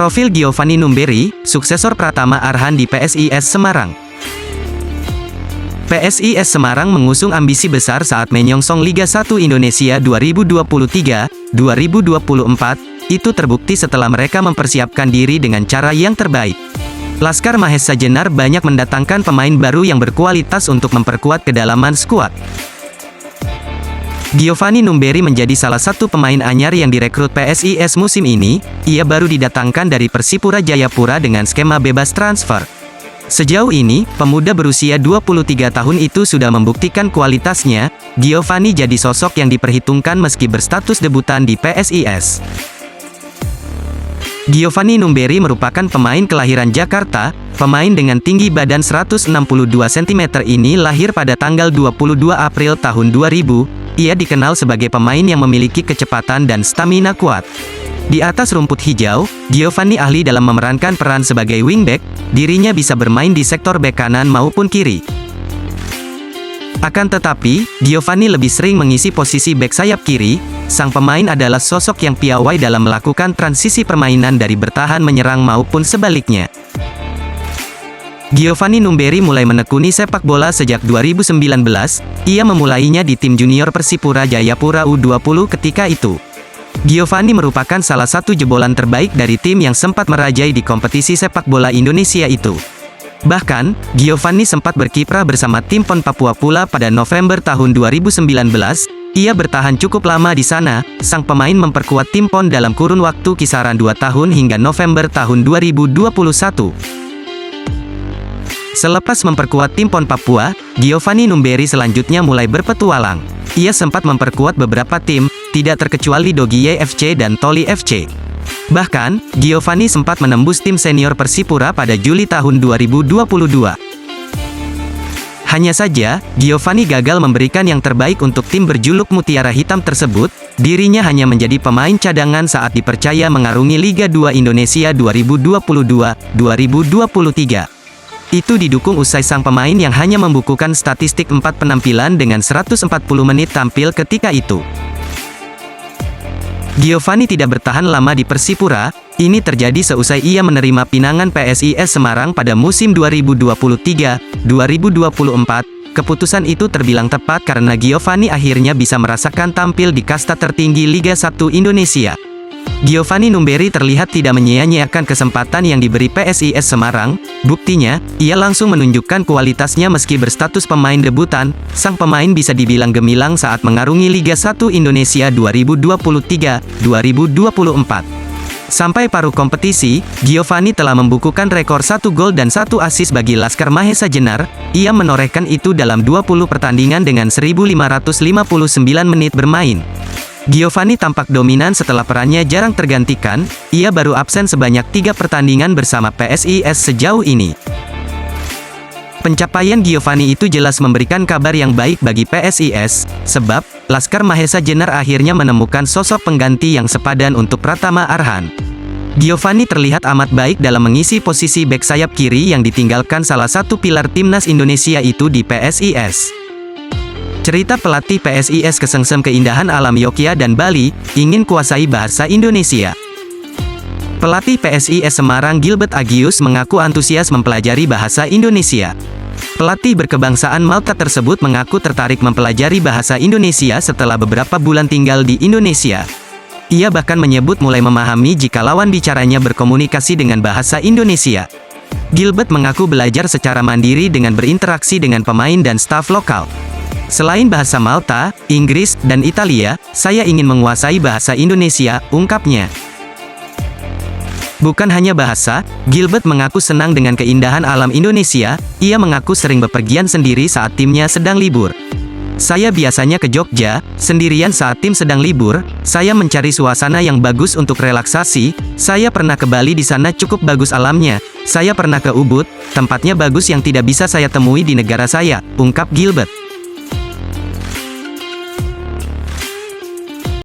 Profil Giovanni Numberi, suksesor Pratama Arhan di PSIS Semarang. PSIS Semarang mengusung ambisi besar saat menyongsong Liga 1 Indonesia 2023-2024, itu terbukti setelah mereka mempersiapkan diri dengan cara yang terbaik. Laskar Mahesa Jenar banyak mendatangkan pemain baru yang berkualitas untuk memperkuat kedalaman skuad. Giovanni Numberi menjadi salah satu pemain anyar yang direkrut PSIS musim ini. Ia baru didatangkan dari Persipura Jayapura dengan skema bebas transfer. Sejauh ini, pemuda berusia 23 tahun itu sudah membuktikan kualitasnya. Giovanni jadi sosok yang diperhitungkan meski berstatus debutan di PSIS. Giovanni Numberi merupakan pemain kelahiran Jakarta. Pemain dengan tinggi badan 162 cm ini lahir pada tanggal 22 April tahun 2000. Ia dikenal sebagai pemain yang memiliki kecepatan dan stamina kuat. Di atas rumput hijau, Giovanni ahli dalam memerankan peran sebagai wingback. Dirinya bisa bermain di sektor bek kanan maupun kiri. Akan tetapi, Giovanni lebih sering mengisi posisi bek sayap kiri. Sang pemain adalah sosok yang piawai dalam melakukan transisi permainan dari bertahan menyerang maupun sebaliknya. Giovanni Numberi mulai menekuni sepak bola sejak 2019. Ia memulainya di tim junior Persipura Jayapura U20 ketika itu. Giovanni merupakan salah satu jebolan terbaik dari tim yang sempat merajai di kompetisi sepak bola Indonesia itu. Bahkan, Giovanni sempat berkiprah bersama tim PON Papua pula pada November tahun 2019. Ia bertahan cukup lama di sana. Sang pemain memperkuat tim PON dalam kurun waktu kisaran 2 tahun hingga November tahun 2021. Selepas memperkuat tim PON Papua, Giovanni Numberi selanjutnya mulai berpetualang. Ia sempat memperkuat beberapa tim, tidak terkecuali Dogiye FC dan Toli FC. Bahkan, Giovanni sempat menembus tim senior Persipura pada Juli tahun 2022. Hanya saja, Giovanni gagal memberikan yang terbaik untuk tim berjuluk Mutiara Hitam tersebut. Dirinya hanya menjadi pemain cadangan saat dipercaya mengarungi Liga 2 Indonesia 2022-2023. Itu didukung usai sang pemain yang hanya membukukan statistik 4 penampilan dengan 140 menit tampil ketika itu. Giovanni tidak bertahan lama di Persipura. Ini terjadi seusai ia menerima pinangan PSIS Semarang pada musim 2023-2024. Keputusan itu terbilang tepat karena Giovanni akhirnya bisa merasakan tampil di kasta tertinggi Liga 1 Indonesia. Giovanni Numberi terlihat tidak menyia-nyiakan kesempatan yang diberi PSIS Semarang. Buktinya, ia langsung menunjukkan kualitasnya meski berstatus pemain debutan. Sang pemain bisa dibilang gemilang saat mengarungi Liga 1 Indonesia 2023-2024. Sampai paruh kompetisi, Giovanni telah membukukan rekor 1 gol dan 1 assist bagi Laskar Mahesa Jenar. Ia menorehkan itu dalam 20 pertandingan dengan 1.559 menit bermain. Giovanni tampak dominan setelah perannya jarang tergantikan. Ia baru absen sebanyak 3 pertandingan bersama PSIS sejauh ini. Pencapaian Giovanni itu jelas memberikan kabar yang baik bagi PSIS, sebab Laskar Mahesa Jenar akhirnya menemukan sosok pengganti yang sepadan untuk Pratama Arhan. Giovanni terlihat amat baik dalam mengisi posisi bek sayap kiri yang ditinggalkan salah satu pilar timnas Indonesia itu di PSIS. Cerita pelatih PSIS kesengsem keindahan alam Yogyakarta dan Bali, ingin kuasai bahasa Indonesia. Pelatih PSIS Semarang Gilbert Agius mengaku antusias mempelajari bahasa Indonesia. Pelatih berkebangsaan Malta tersebut mengaku tertarik mempelajari bahasa Indonesia setelah beberapa bulan tinggal di Indonesia. Ia bahkan menyebut mulai memahami jika lawan bicaranya berkomunikasi dengan bahasa Indonesia. Gilbert mengaku belajar secara mandiri dengan berinteraksi dengan pemain dan staf lokal. Selain bahasa Malta, Inggris, dan Italia, saya ingin menguasai bahasa Indonesia, ungkapnya. Bukan hanya bahasa, Gilbert mengaku senang dengan keindahan alam Indonesia. Ia mengaku sering bepergian sendiri saat timnya sedang libur. Saya biasanya ke Jogja, sendirian saat tim sedang libur. Saya mencari suasana yang bagus untuk relaksasi. Saya pernah ke Bali, di sana cukup bagus alamnya. Saya pernah ke Ubud, tempatnya bagus yang tidak bisa saya temui di negara saya, ungkap Gilbert.